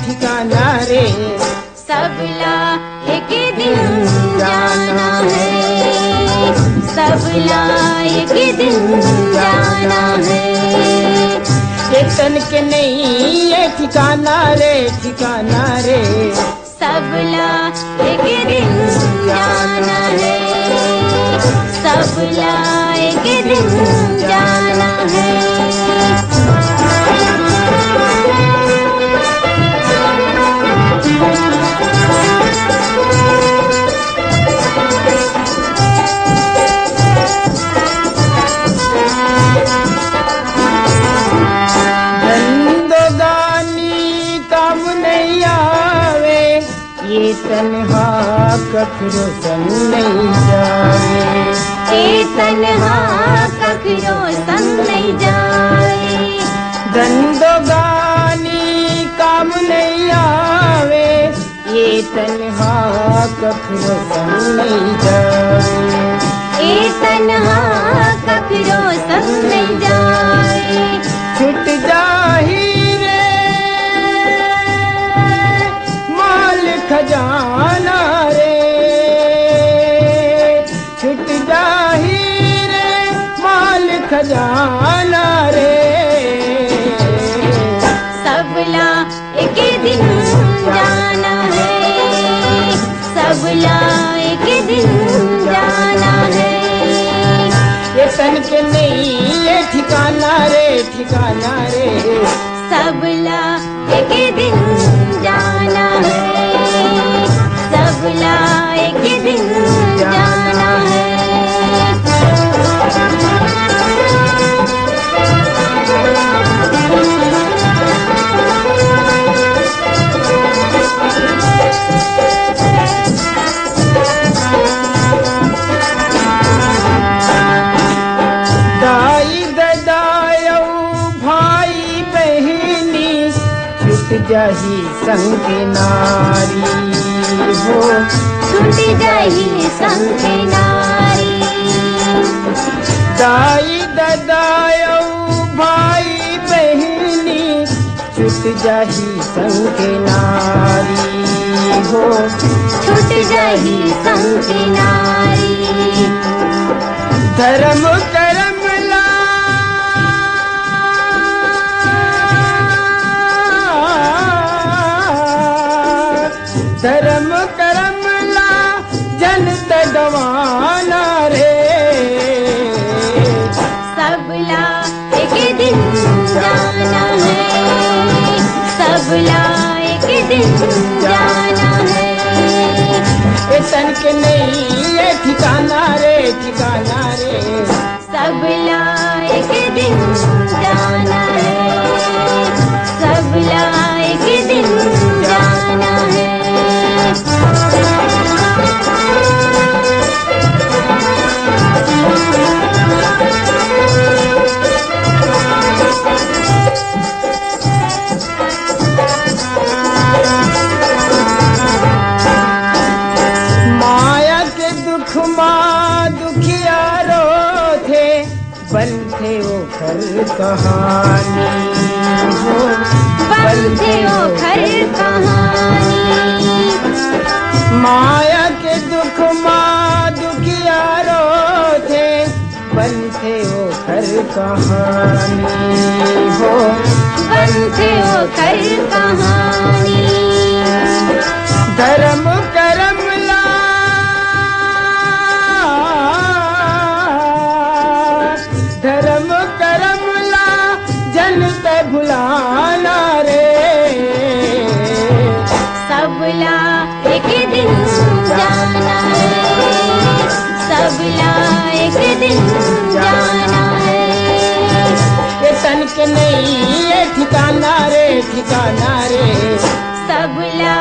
ठिकाना रे, सबला एक दिन जाना है, सबला एक दिन जाना है। ये तन के नहीं ये ठिकाना रे, ठिकाना रे, सबला एक दिन जाना है, सबला एक दिन जाना है। ये तन्हा कखरो संग नहीं जाए, ये तन्हा कखरो संग नहीं जाए। धंधोगानी काम नहीं आवे, ये तन्हा कखरो संग नहीं जाए, ये तन्हा कखरो संग नहीं जाए। छुट जाही खजाना रे, छुट जाही रे माल खजाना रे। सबला एक दिन जाना है, सबला एक दिन जाना है। ये तन के नहीं ये ठिकाना रे, ठिकाना रे, सबला एक दिन जाना है, सबला एक दिन जाना है। दाई ददायौ भाई बहनी, छुट जाही संग नारी हो, छूट जाही संग नारी। दाई ददायौ भाई बहनी, छुट जाही संग नारी हो, छूट जाही संग नारी। धर्म करम ला धर्म करम ला जनत गवाना रे, सबला एक दिन जाना है, सबला एक दिन जाना है। ये तन के नहीं ये ठिकाना रे, ठिकाना रे, सबला एक दिन जाना है, सबला एक दिन जाना है। माया के दुख माँ दुखियारो थे, बल थे वो घर कहानी हो, बल थे वो घर कहानी। माया के दुख माँ दुखियारो थे, बल थे वो घर कहानी हो, बल थे वो घर कहानी। धर्म करम ला धर्म करम ला जनत भुलाना रे, सबला एक दिन जाना है, सबला एक दिन जाना है। ये तन के नहीं ये ठिकाना रे, ठिकाना रे, सबला